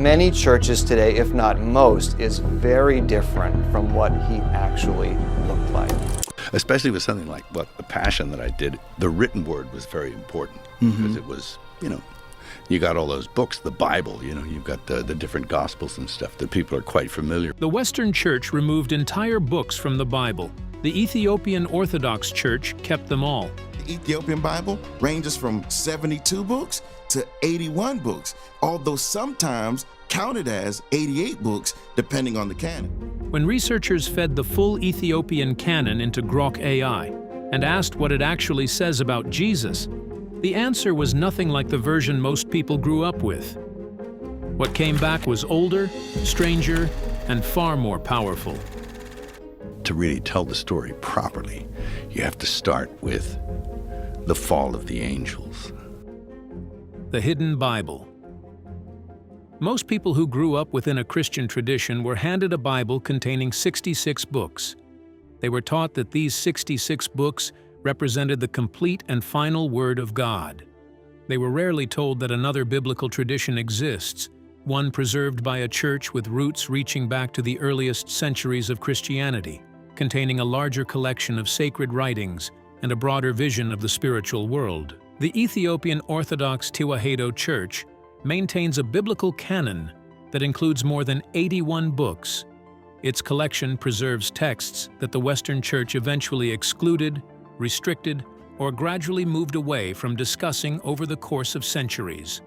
many churches today, if not most, is very different from what he actually looked like. Especially with something like the Passion that I did, the written word was very important because it was, you got all those books, the Bible, you've got the different Gospels and stuff that people are quite familiar. The Western Church removed entire books from the Bible. The Ethiopian Orthodox Church kept them all. The Ethiopian Bible ranges from 72 books to 81 books, although sometimes counted as 88 books, depending on the canon. When researchers fed the full Ethiopian canon into Grok AI and asked what it actually says about Jesus, the answer was nothing like the version most people grew up with. What came back was older, stranger, and far more powerful. To really tell the story properly, you have to start with the fall of the angels. The Hidden Bible. Most people who grew up within a Christian tradition were handed a Bible containing 66 books. They were taught that these 66 books represented the complete and final Word of God. They were rarely told that another biblical tradition exists, one preserved by a church with roots reaching back to the earliest centuries of Christianity, containing a larger collection of sacred writings and a broader vision of the spiritual world. The Ethiopian Orthodox Church maintains a biblical canon that includes more than 81 books. Its collection preserves texts that the Western Church eventually excluded, restricted, or gradually moved away from discussing over the course of centuries.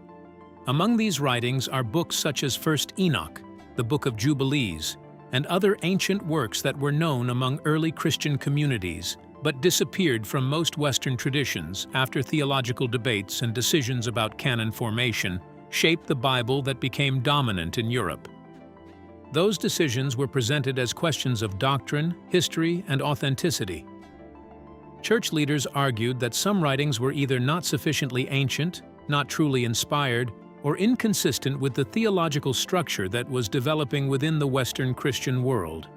Among these writings are books such as 1st Enoch, the Book of Jubilees, and other ancient works that were known among early Christian communities, but disappeared from most Western traditions after theological debates and decisions about canon formation shaped the Bible that became dominant in Europe. Those decisions were presented as questions of doctrine, history, and authenticity. Church leaders argued that some writings were either not sufficiently ancient, not truly inspired, or inconsistent with the theological structure that was developing within the Western Christian world.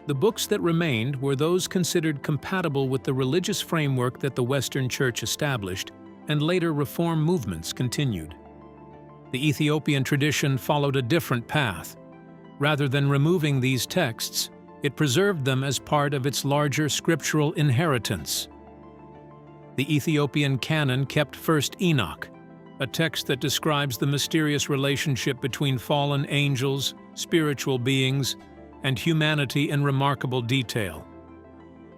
The books that remained were those considered compatible with the religious framework that the Western Church established, and later reform movements continued. The Ethiopian tradition followed a different path. Rather than removing these texts, it preserved them as part of its larger scriptural inheritance. The Ethiopian canon kept 1st Enoch, a text that describes the mysterious relationship between fallen angels, spiritual beings, and humanity in remarkable detail.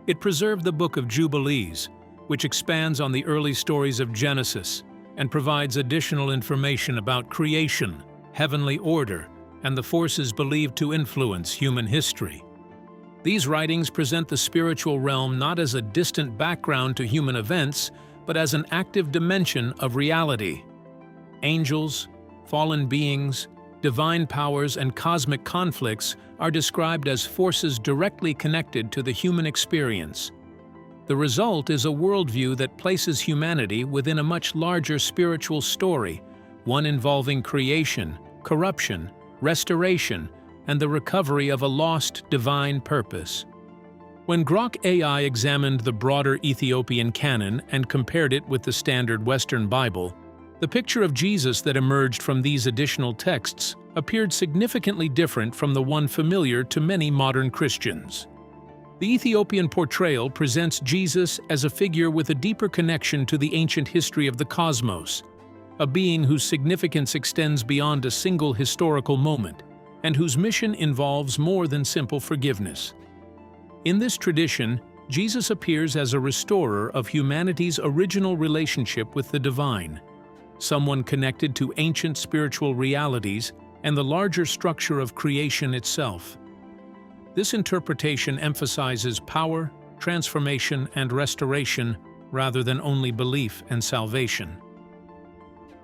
It preserved the Book of Jubilees, which expands on the early stories of Genesis and provides additional information about creation, heavenly order, and the forces believed to influence human history. These writings present the spiritual realm not as a distant background to human events, but as an active dimension of reality. Angels, fallen beings, divine powers, and cosmic conflicts are described as forces directly connected to the human experience. The result is a worldview that places humanity within a much larger spiritual story, one involving creation, corruption, restoration, and the recovery of a lost divine purpose. When Grok AI examined the broader Ethiopian canon and compared it with the standard Western Bible, the picture of Jesus that emerged from these additional texts appeared significantly different from the one familiar to many modern Christians. The Ethiopian portrayal presents Jesus as a figure with a deeper connection to the ancient history of the cosmos, a being whose significance extends beyond a single historical moment, and whose mission involves more than simple forgiveness. In this tradition, Jesus appears as a restorer of humanity's original relationship with the divine, someone connected to ancient spiritual realities and the larger structure of creation itself. This interpretation emphasizes power, transformation, and restoration rather than only belief and salvation.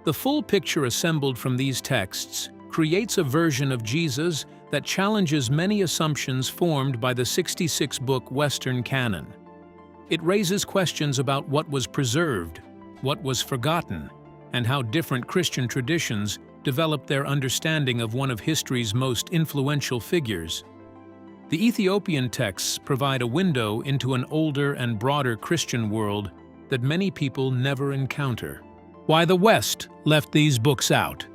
The full picture assembled from these texts creates a version of Jesus that challenges many assumptions formed by the 66-book Western canon. It raises questions about what was preserved, what was forgotten, and how different Christian traditions developed their understanding of one of history's most influential figures. The Ethiopian texts provide a window into an older and broader Christian world that many people never encounter. Why the West left these books out.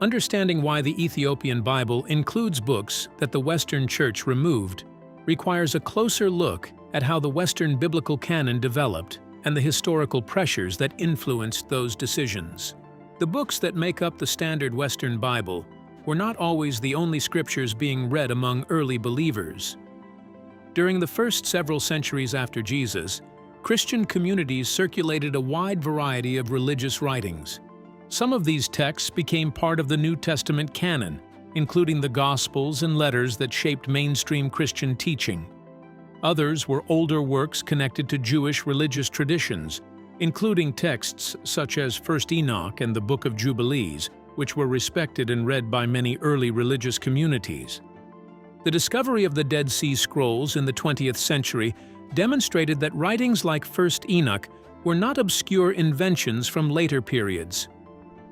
Understanding why the Ethiopian Bible includes books that the Western Church removed requires a closer look at how the Western biblical canon developed and the historical pressures that influenced those decisions. The books that make up the standard Western Bible were not always the only scriptures being read among early believers. During the first several centuries after Jesus, Christian communities circulated a wide variety of religious writings. Some of these texts became part of the New Testament canon, including the Gospels and letters that shaped mainstream Christian teaching. Others were older works connected to Jewish religious traditions, including texts such as 1st Enoch and the Book of Jubilees, which were respected and read by many early religious communities. The discovery of the Dead Sea Scrolls in the 20th century demonstrated that writings like 1st Enoch were not obscure inventions from later periods.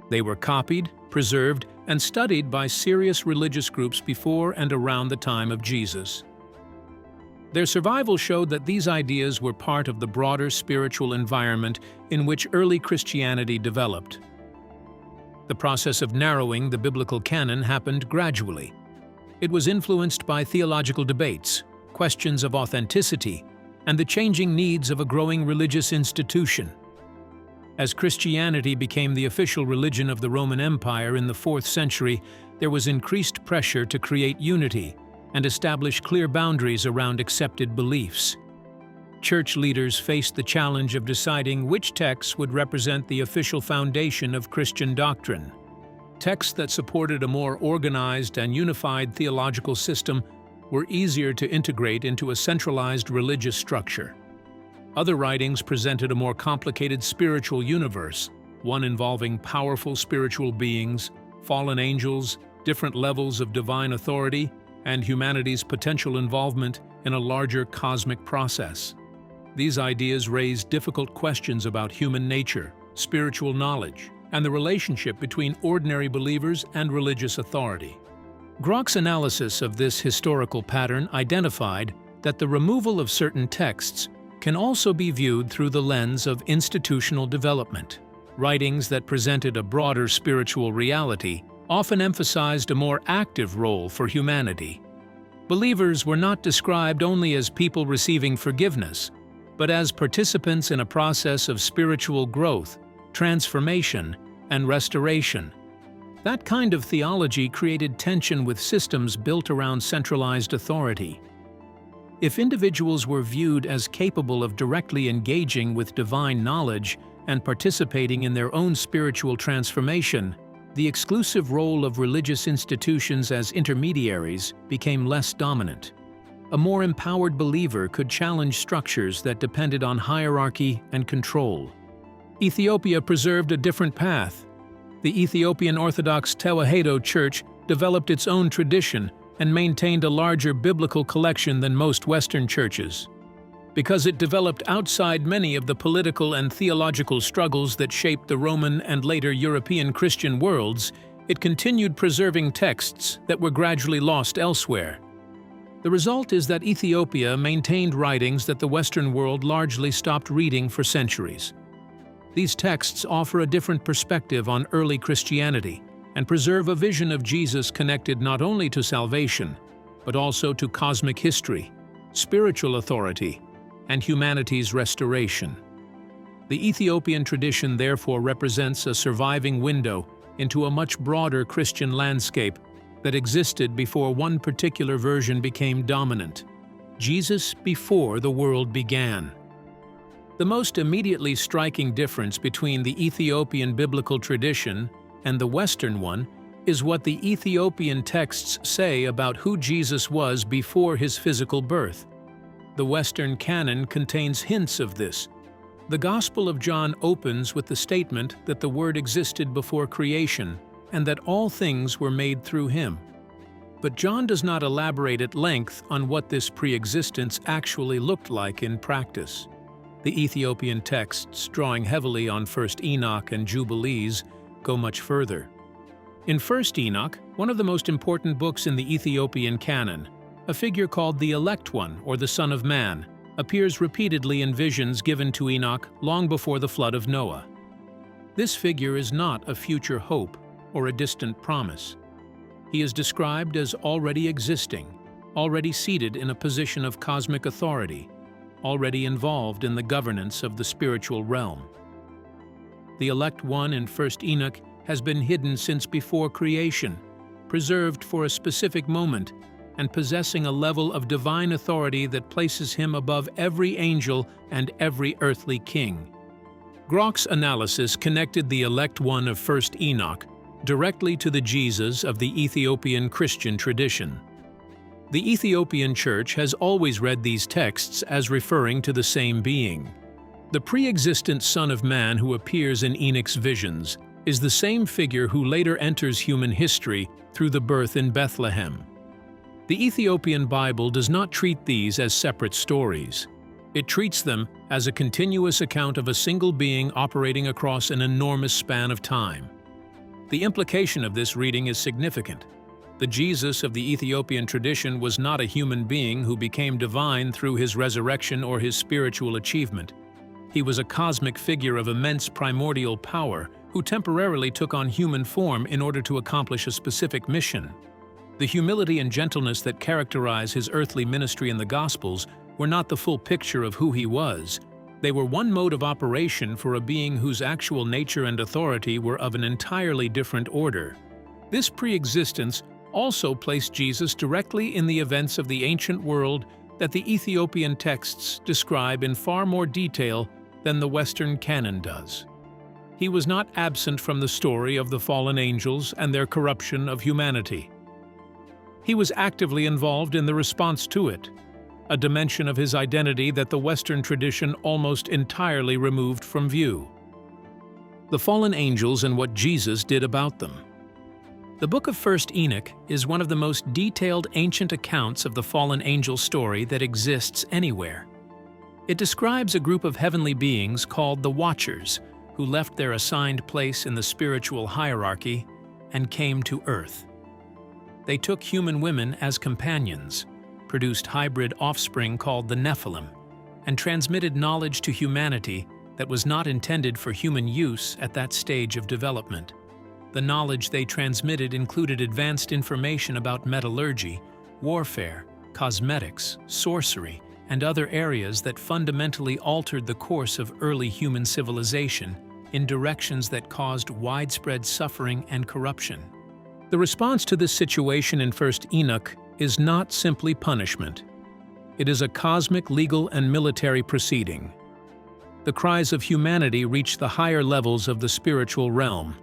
They were copied, preserved, and studied by serious religious groups before and around the time of Jesus. Their survival showed that these ideas were part of the broader spiritual environment in which early Christianity developed. The process of narrowing the biblical canon happened gradually. It was influenced by theological debates, questions of authenticity, and the changing needs of a growing religious institution. As Christianity became the official religion of the Roman Empire in the 4th century, there was increased pressure to create unity and establish clear boundaries around accepted beliefs. Church leaders faced the challenge of deciding which texts would represent the official foundation of Christian doctrine. Texts that supported a more organized and unified theological system were easier to integrate into a centralized religious structure. Other writings presented a more complicated spiritual universe, one involving powerful spiritual beings, fallen angels, different levels of divine authority, and humanity's potential involvement in a larger cosmic process. These ideas raised difficult questions about human nature, spiritual knowledge, and the relationship between ordinary believers and religious authority. Grok's analysis of this historical pattern identified that the removal of certain texts can also be viewed through the lens of institutional development. Writings that presented a broader spiritual reality often emphasized a more active role for humanity. Believers were not described only as people receiving forgiveness, but as participants in a process of spiritual growth, transformation, and restoration. That kind of theology created tension with systems built around centralized authority. If individuals were viewed as capable of directly engaging with divine knowledge and participating in their own spiritual transformation, the exclusive role of religious institutions as intermediaries became less dominant. A more empowered believer could challenge structures that depended on hierarchy and control. Ethiopia preserved a different path. The Ethiopian Orthodox Church developed its own tradition and maintained a larger biblical collection than most Western churches. Because it developed outside many of the political and theological struggles that shaped the Roman and later European Christian worlds, it continued preserving texts that were gradually lost elsewhere. The result is that Ethiopia maintained writings that the Western world largely stopped reading for centuries. These texts offer a different perspective on early Christianity and preserve a vision of Jesus connected not only to salvation, but also to cosmic history, spiritual authority, and humanity's restoration. The Ethiopian tradition therefore represents a surviving window into a much broader Christian landscape that existed before one particular version became dominant: Jesus before the world began. The most immediately striking difference between the Ethiopian biblical tradition and the Western one is what the Ethiopian texts say about who Jesus was before his physical birth. The Western canon contains hints of this. The Gospel of John opens with the statement that the Word existed before creation and that all things were made through him. But John does not elaborate at length on what this pre-existence actually looked like in practice. The Ethiopian texts, drawing heavily on 1st Enoch and Jubilees, go much further. In 1st Enoch, one of the most important books in the Ethiopian canon, a figure called the Elect One, or the Son of Man, appears repeatedly in visions given to Enoch long before the flood of Noah. This figure is not a future hope, or a distant promise. He is described as already existing, already seated in a position of cosmic authority, already involved in the governance of the spiritual realm. The elect one in 1 Enoch has been hidden since before creation, preserved for a specific moment, and possessing a level of divine authority that places him above every angel and every earthly king. Grok's analysis connected the elect one of 1 Enoch directly to the Jesus of the Ethiopian Christian tradition. The Ethiopian Church has always read these texts as referring to the same being. The pre-existent Son of Man who appears in Enoch's visions is the same figure who later enters human history through the birth in Bethlehem. The Ethiopian Bible does not treat these as separate stories. It treats them as a continuous account of a single being operating across an enormous span of time. The implication of this reading is significant. The Jesus of the Ethiopian tradition was not a human being who became divine through his resurrection or his spiritual achievement. He was a cosmic figure of immense primordial power who temporarily took on human form in order to accomplish a specific mission. The humility and gentleness that characterize his earthly ministry in the Gospels were not the full picture of who he was. They were one mode of operation for a being whose actual nature and authority were of an entirely different order. This pre-existence also placed Jesus directly in the events of the ancient world that the Ethiopian texts describe in far more detail than the Western canon does. He was not absent from the story of the fallen angels and their corruption of humanity. He was actively involved in the response to it, a dimension of his identity that the Western tradition almost entirely removed from view. The fallen angels and what Jesus did about them. The book of 1 Enoch is one of the most detailed ancient accounts of the fallen angel story that exists anywhere. It describes a group of heavenly beings called the Watchers, who left their assigned place in the spiritual hierarchy and came to Earth. They took human women as companions, produced hybrid offspring called the Nephilim, and transmitted knowledge to humanity that was not intended for human use at that stage of development. The knowledge they transmitted included advanced information about metallurgy, warfare, cosmetics, sorcery, and other areas that fundamentally altered the course of early human civilization in directions that caused widespread suffering and corruption. The response to this situation in 1 Enoch is not simply punishment. It is a cosmic legal and military proceeding. The cries of humanity reach the higher levels of the spiritual realm.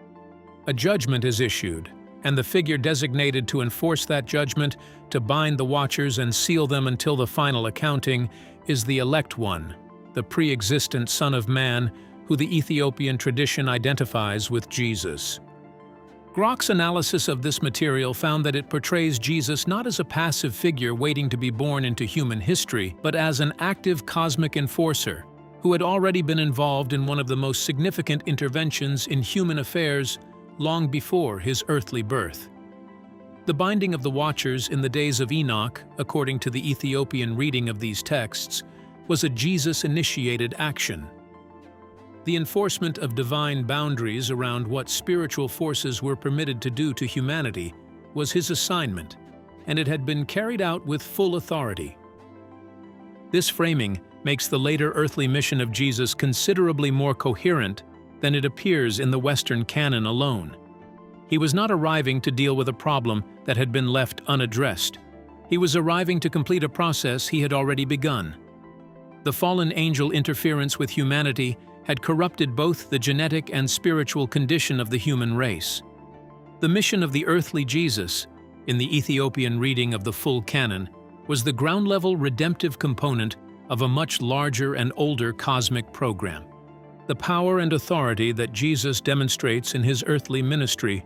A judgment is issued, and the figure designated to enforce that judgment, to bind the Watchers and seal them until the final accounting, is the elect one, the pre-existent Son of Man, who the Ethiopian tradition identifies with Jesus. Grok's analysis of this material found that it portrays Jesus not as a passive figure waiting to be born into human history, but as an active cosmic enforcer who had already been involved in one of the most significant interventions in human affairs long before his earthly birth. The binding of the Watchers in the days of Enoch, according to the Ethiopian reading of these texts, was a Jesus-initiated action. The enforcement of divine boundaries around what spiritual forces were permitted to do to humanity was his assignment, and it had been carried out with full authority. This framing makes the later earthly mission of Jesus considerably more coherent than it appears in the Western canon alone. He was not arriving to deal with a problem that had been left unaddressed. He was arriving to complete a process he had already begun. The fallen angel interference with humanity had corrupted both the genetic and spiritual condition of the human race. The mission of the earthly Jesus, in the Ethiopian reading of the full canon, was the ground-level redemptive component of a much larger and older cosmic program. The power and authority that Jesus demonstrates in his earthly ministry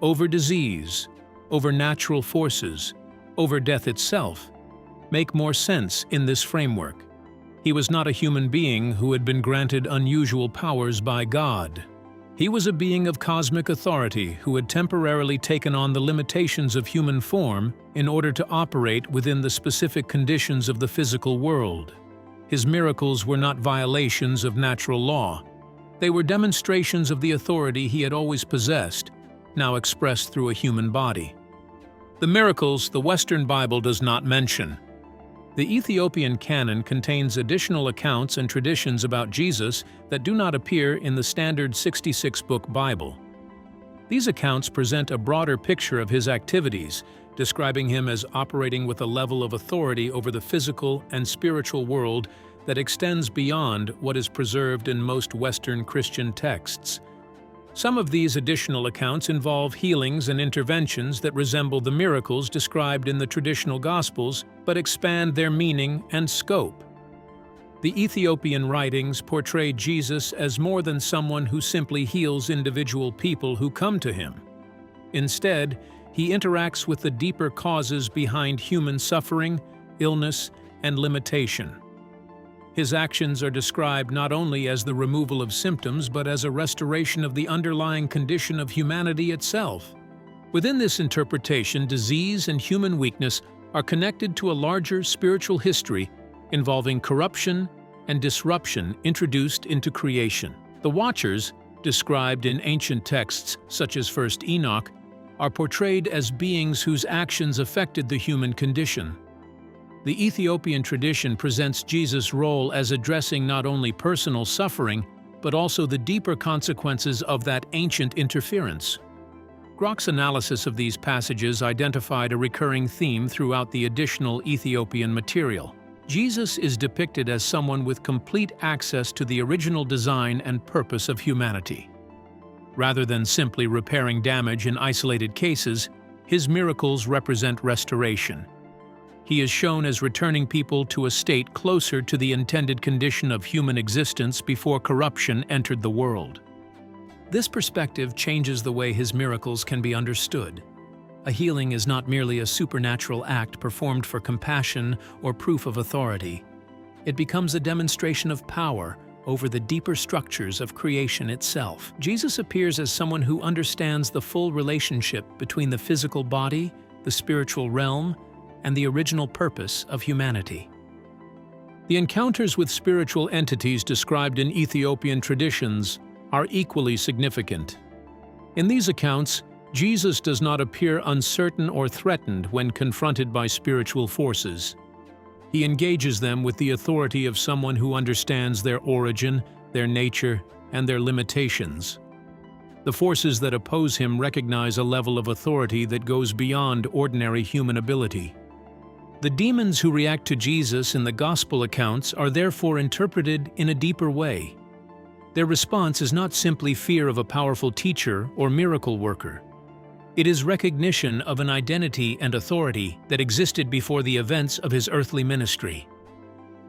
over disease, over natural forces, over death itself, make more sense in this framework. He was not a human being who had been granted unusual powers by God. He was a being of cosmic authority who had temporarily taken on the limitations of human form in order to operate within the specific conditions of the physical world. His miracles were not violations of natural law. They were demonstrations of the authority he had always possessed, now expressed through a human body. The miracles the Western Bible does not mention. The Ethiopian canon contains additional accounts and traditions about Jesus that do not appear in the standard 66-book Bible. These accounts present a broader picture of his activities, describing him as operating with a level of authority over the physical and spiritual world that extends beyond what is preserved in most Western Christian texts. Some of these additional accounts involve healings and interventions that resemble the miracles described in the traditional Gospels, but expand their meaning and scope. The Ethiopian writings portray Jesus as more than someone who simply heals individual people who come to him. Instead, he interacts with the deeper causes behind human suffering, illness, and limitation. His actions are described not only as the removal of symptoms, but as a restoration of the underlying condition of humanity itself. Within this interpretation, disease and human weakness are connected to a larger spiritual history involving corruption and disruption introduced into creation. The Watchers, described in ancient texts such as 1 Enoch, are portrayed as beings whose actions affected the human condition. The Ethiopian tradition presents Jesus' role as addressing not only personal suffering, but also the deeper consequences of that ancient interference. Grok's analysis of these passages identified a recurring theme throughout the additional Ethiopian material. Jesus is depicted as someone with complete access to the original design and purpose of humanity. Rather than simply repairing damage in isolated cases, his miracles represent restoration. He is shown as returning people to a state closer to the intended condition of human existence before corruption entered the world. This perspective changes the way his miracles can be understood. A healing is not merely a supernatural act performed for compassion or proof of authority. It becomes a demonstration of power over the deeper structures of creation itself. Jesus appears as someone who understands the full relationship between the physical body, the spiritual realm, and the original purpose of humanity. The encounters with spiritual entities described in Ethiopian traditions are equally significant. In these accounts, Jesus does not appear uncertain or threatened when confronted by spiritual forces. He engages them with the authority of someone who understands their origin, their nature, and their limitations. The forces that oppose him recognize a level of authority that goes beyond ordinary human ability. The demons who react to Jesus in the Gospel accounts are therefore interpreted in a deeper way. Their response is not simply fear of a powerful teacher or miracle worker. It is recognition of an identity and authority that existed before the events of his earthly ministry.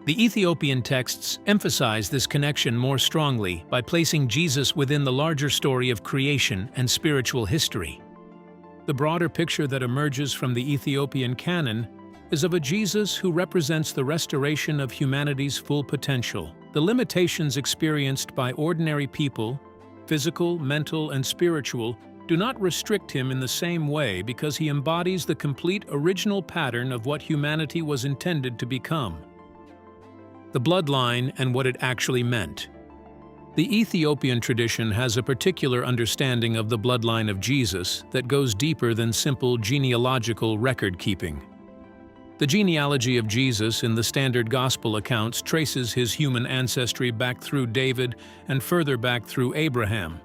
The Ethiopian texts emphasize this connection more strongly by placing Jesus within the larger story of creation and spiritual history. The broader picture that emerges from the Ethiopian canon is of a Jesus who represents the restoration of humanity's full potential. The limitations experienced by ordinary people, physical, mental, and spiritual, do not restrict him in the same way because he embodies the complete original pattern of what humanity was intended to become. The bloodline and what it actually meant. The Ethiopian tradition has a particular understanding of the bloodline of Jesus that goes deeper than simple genealogical record-keeping. The genealogy of Jesus in the standard gospel accounts traces his human ancestry back through David and further back through Abraham.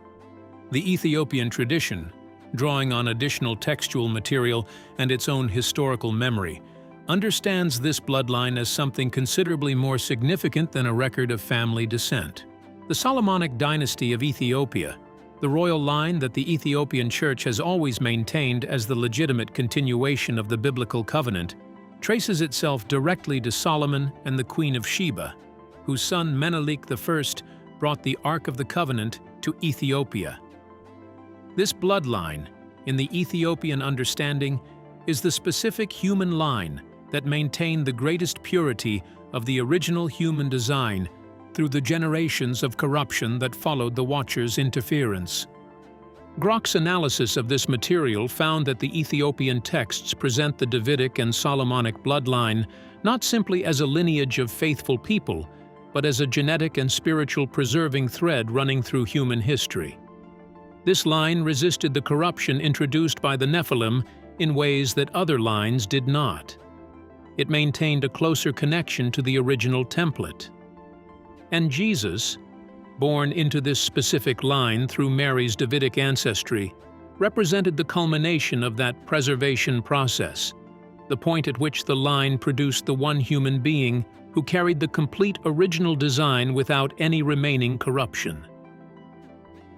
The Ethiopian tradition, drawing on additional textual material and its own historical memory, understands this bloodline as something considerably more significant than a record of family descent. The Solomonic dynasty of Ethiopia, the royal line that the Ethiopian Church has always maintained as the legitimate continuation of the biblical covenant, traces itself directly to Solomon and the Queen of Sheba, whose son Menelik I brought the Ark of the Covenant to Ethiopia. This bloodline, in the Ethiopian understanding, is the specific human line that maintained the greatest purity of the original human design through the generations of corruption that followed the Watchers' interference. Grok's analysis of this material found that the Ethiopian texts present the Davidic and Solomonic bloodline not simply as a lineage of faithful people, but as a genetic and spiritual preserving thread running through human history. This line resisted the corruption introduced by the Nephilim in ways that other lines did not. It maintained a closer connection to the original template. And Jesus, born into this specific line through Mary's Davidic ancestry, represented the culmination of that preservation process, the point at which the line produced the one human being who carried the complete original design without any remaining corruption.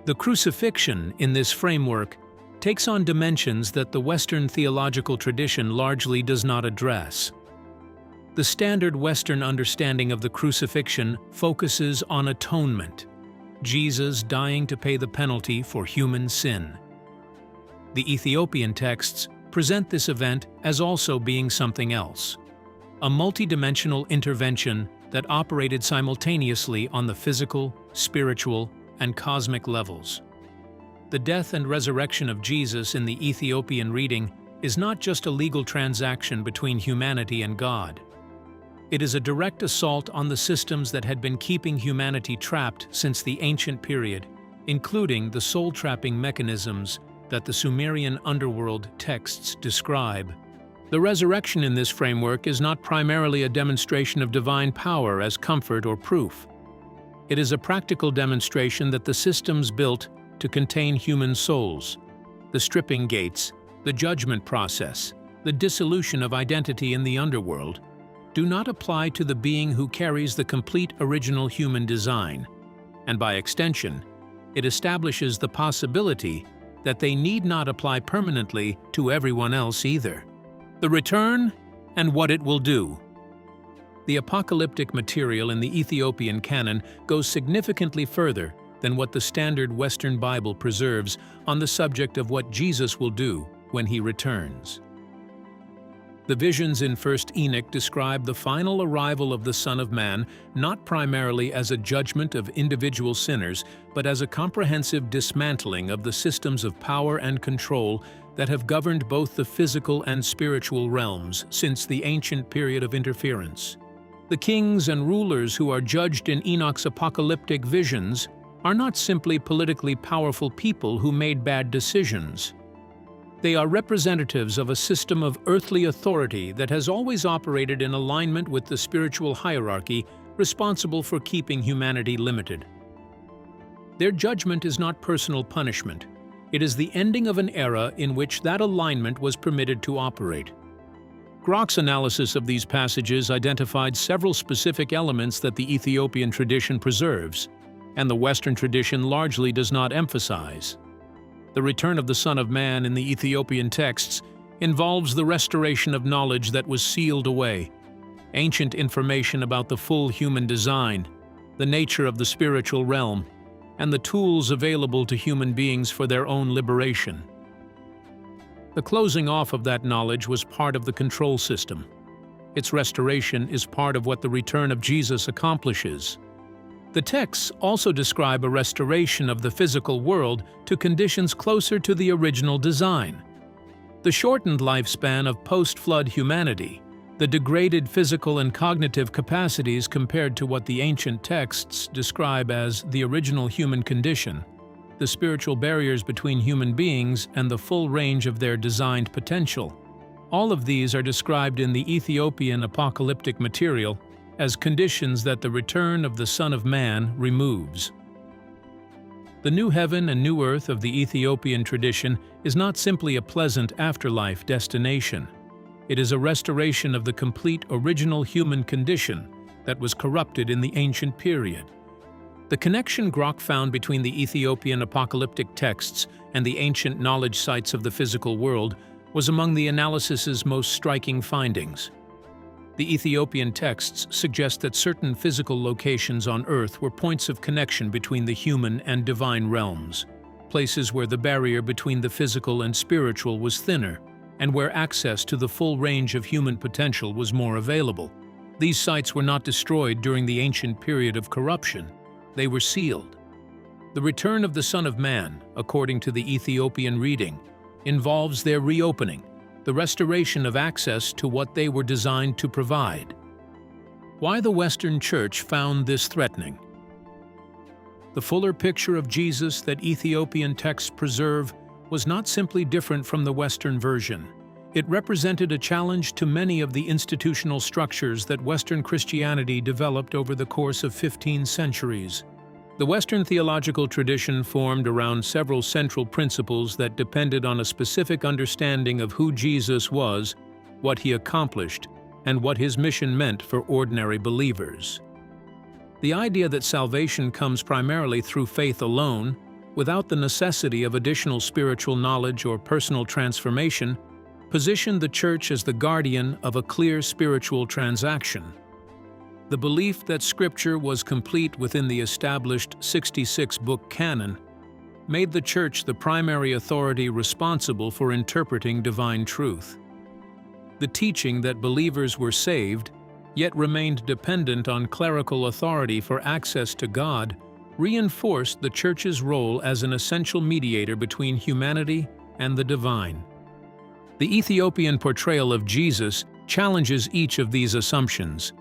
The crucifixion in this framework takes on dimensions that the Western theological tradition largely does not address. The standard Western understanding of the crucifixion focuses on atonement, Jesus dying to pay the penalty for human sin. The Ethiopian texts present this event as also being something else, a multidimensional intervention that operated simultaneously on the physical, spiritual, and cosmic levels. The death and resurrection of Jesus in the Ethiopian reading is not just a legal transaction between humanity and God. It is a direct assault on the systems that had been keeping humanity trapped since the ancient period, including the soul-trapping mechanisms that the Sumerian underworld texts describe. The resurrection in this framework is not primarily a demonstration of divine power as comfort or proof. It is a practical demonstration that the systems built to contain human souls, the stripping gates, the judgment process, the dissolution of identity in the underworld, do not apply to the being who carries the complete original human design, and by extension, it establishes the possibility that they need not apply permanently to everyone else either. The return and what it will do. The apocalyptic material in the Ethiopian canon goes significantly further than what the standard Western Bible preserves on the subject of what Jesus will do when he returns. The visions in 1 Enoch describe the final arrival of the Son of Man not primarily as a judgment of individual sinners, but as a comprehensive dismantling of the systems of power and control that have governed both the physical and spiritual realms since the ancient period of interference. The kings and rulers who are judged in Enoch's apocalyptic visions are not simply politically powerful people who made bad decisions. They are representatives of a system of earthly authority that has always operated in alignment with the spiritual hierarchy responsible for keeping humanity limited. Their judgment is not personal punishment. It is the ending of an era in which that alignment was permitted to operate. Grok's analysis of these passages identified several specific elements that the Ethiopian tradition preserves, and the Western tradition largely does not emphasize. The return of the Son of Man in the Ethiopian texts involves the restoration of knowledge that was sealed away, ancient information about the full human design, the nature of the spiritual realm, and the tools available to human beings for their own liberation. The closing off of that knowledge was part of the control system. Its restoration is part of what the return of Jesus accomplishes. The texts also describe a restoration of the physical world to conditions closer to the original design. The shortened lifespan of post-flood humanity, the degraded physical and cognitive capacities compared to what the ancient texts describe as the original human condition, the spiritual barriers between human beings and the full range of their designed potential. All of these are described in the Ethiopian apocalyptic material as conditions that the return of the Son of Man removes. The new heaven and new earth of the Ethiopian tradition is not simply a pleasant afterlife destination. It is a restoration of the complete original human condition that was corrupted in the ancient period. The connection Grok found between the Ethiopian apocalyptic texts and the ancient knowledge sites of the physical world was among the analysis's most striking findings. The Ethiopian texts suggest that certain physical locations on Earth were points of connection between the human and divine realms, places where the barrier between the physical and spiritual was thinner, and where access to the full range of human potential was more available. These sites were not destroyed during the ancient period of corruption. They were sealed. The return of the Son of Man, according to the Ethiopian reading, involves their reopening, the restoration of access to what they were designed to provide. Why the Western Church found this threatening? the fuller picture of Jesus that Ethiopian texts preserve was not simply different from the Western version. It represented a challenge to many of the institutional structures that Western Christianity developed over the course of 15 centuries. The Western theological tradition formed around several central principles that depended on a specific understanding of who Jesus was, what he accomplished, and what his mission meant for ordinary believers. The idea that salvation comes primarily through faith alone, without the necessity of additional spiritual knowledge or personal transformation, positioned the Church as the guardian of a clear spiritual transaction. The belief that Scripture was complete within the established 66-book canon made the Church the primary authority responsible for interpreting divine truth. The teaching that believers were saved, yet remained dependent on clerical authority for access to God, reinforced the Church's role as an essential mediator between humanity and the divine. The Ethiopian portrayal of Jesus challenges each of these assumptions.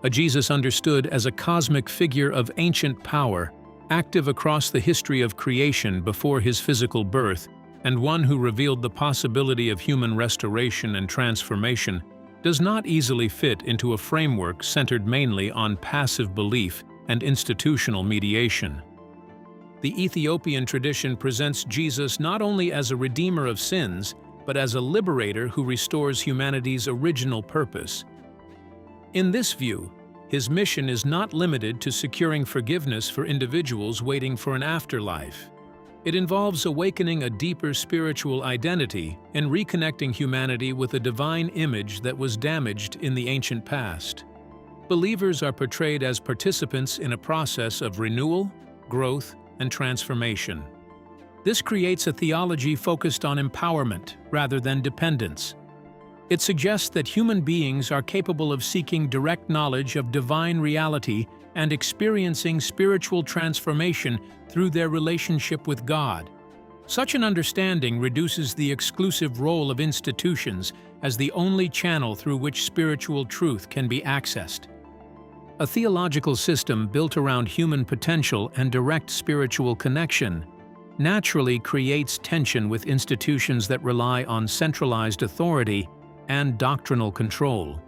A Jesus understood as a cosmic figure of ancient power, active across the history of creation before his physical birth, and one who revealed the possibility of human restoration and transformation, does not easily fit into a framework centered mainly on passive belief and institutional mediation. The Ethiopian tradition presents Jesus not only as a redeemer of sins, but as a liberator who restores humanity's original purpose. In this view, his mission is not limited to securing forgiveness for individuals waiting for an afterlife. It involves awakening a deeper spiritual identity and reconnecting humanity with a divine image that was damaged in the ancient past. Believers are portrayed as participants in a process of renewal, growth, and transformation. This creates a theology focused on empowerment rather than dependence. It suggests that human beings are capable of seeking direct knowledge of divine reality and experiencing spiritual transformation through their relationship with God. Such an understanding reduces the exclusive role of institutions as the only channel through which spiritual truth can be accessed. A theological system built around human potential and direct spiritual connection naturally creates tension with institutions that rely on centralized authority and doctrinal control.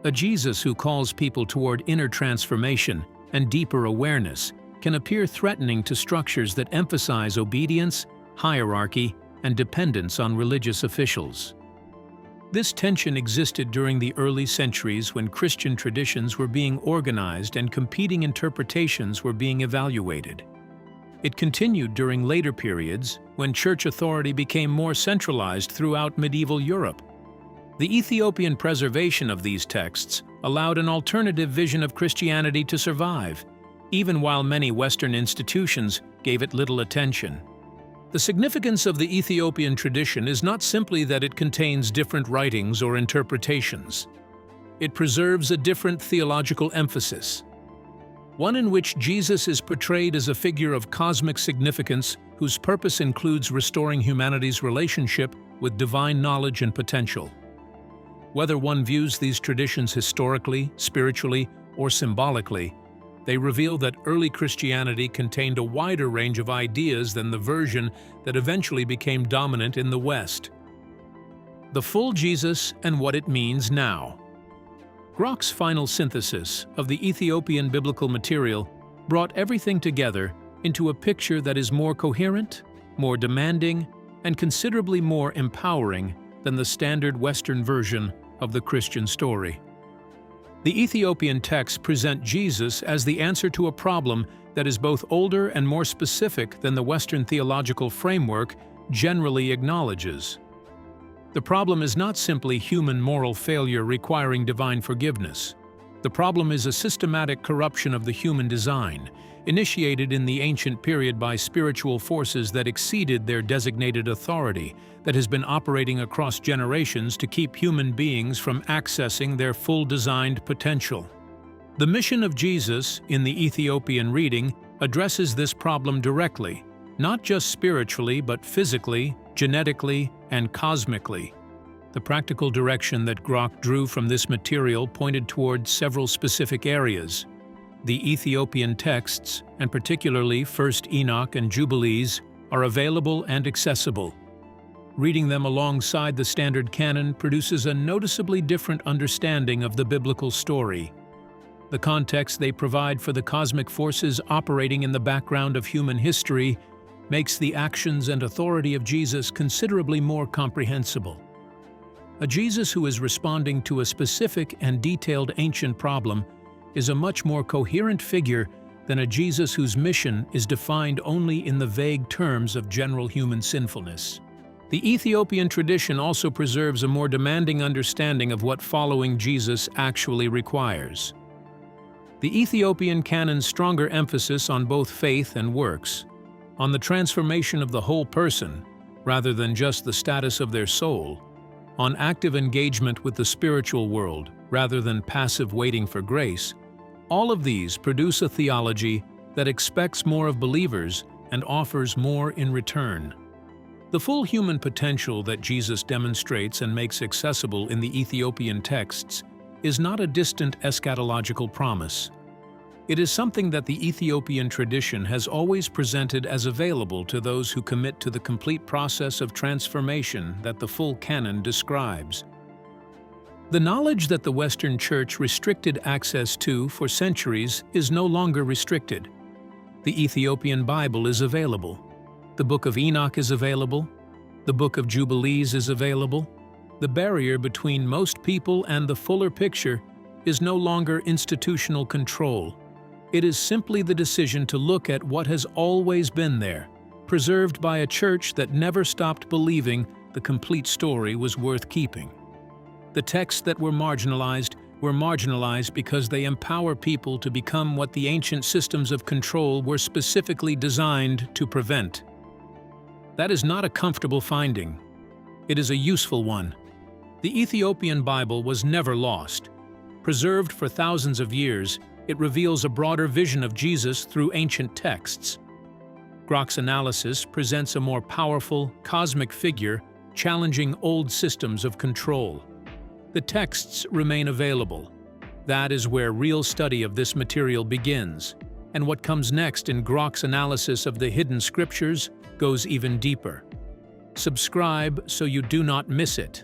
A Jesus who calls people toward inner transformation and deeper awareness can appear threatening to structures that emphasize obedience, hierarchy, and dependence on religious officials. This tension existed during the early centuries when Christian traditions were being organized and competing interpretations were being evaluated. It continued during later periods when church authority became more centralized throughout medieval Europe. The Ethiopian preservation of these texts allowed an alternative vision of Christianity to survive, even while many Western institutions gave it little attention. The significance of the Ethiopian tradition is not simply that it contains different writings or interpretations. It preserves a different theological emphasis, one in which Jesus is portrayed as a figure of cosmic significance whose purpose includes restoring humanity's relationship with divine knowledge and potential. Whether one views these traditions historically, spiritually, or symbolically, they reveal that early Christianity contained a wider range of ideas than the version that eventually became dominant in the West. The full Jesus and what it means now. Grok's final synthesis of the Ethiopian biblical material brought everything together into a picture that is more coherent, more demanding, and considerably more empowering than the standard Western version of the Christian story. The Ethiopian texts present Jesus as the answer to a problem that is both older and more specific than the Western theological framework generally acknowledges. The problem is not simply human moral failure requiring divine forgiveness. The problem is a systematic corruption of the human design, initiated in the ancient period by spiritual forces that exceeded their designated authority, that has been operating across generations to keep human beings from accessing their full designed potential. The mission of Jesus, in the Ethiopian reading, addresses this problem directly, not just spiritually but physically, genetically, and cosmically. The practical direction that Grok drew from this material pointed toward several specific areas. The Ethiopian texts, and particularly 1st Enoch and Jubilees, are available and accessible. Reading them alongside the standard canon produces a noticeably different understanding of the biblical story. The context they provide for the cosmic forces operating in the background of human history makes the actions and authority of Jesus considerably more comprehensible. A Jesus who is responding to a specific and detailed ancient problem is a much more coherent figure than a Jesus whose mission is defined only in the vague terms of general human sinfulness. The Ethiopian tradition also preserves a more demanding understanding of what following Jesus actually requires. The Ethiopian canon's stronger emphasis on both faith and works, on the transformation of the whole person, rather than just the status of their soul, on active engagement with the spiritual world, rather than passive waiting for grace, all of these produce a theology that expects more of believers and offers more in return. The full human potential that Jesus demonstrates and makes accessible in the Ethiopian texts is not a distant eschatological promise. It is something that the Ethiopian tradition has always presented as available to those who commit to the complete process of transformation that the full canon describes. The knowledge that the Western Church restricted access to for centuries is no longer restricted. The Ethiopian Bible is available. The Book of Enoch is available. The Book of Jubilees is available. The barrier between most people and the fuller picture is no longer institutional control. It is simply the decision to look at what has always been there, preserved by a church that never stopped believing the complete story was worth keeping. The texts that were marginalized because they empower people to become what the ancient systems of control were specifically designed to prevent. That is not a comfortable finding. It is a useful one. The Ethiopian Bible was never lost. Preserved for thousands of years, it reveals a broader vision of Jesus through ancient texts. Grok's analysis presents a more powerful, cosmic figure challenging old systems of control. The texts remain available. That is where real study of this material begins, and what comes next in Grok's analysis of the hidden scriptures goes even deeper. Subscribe so you do not miss it.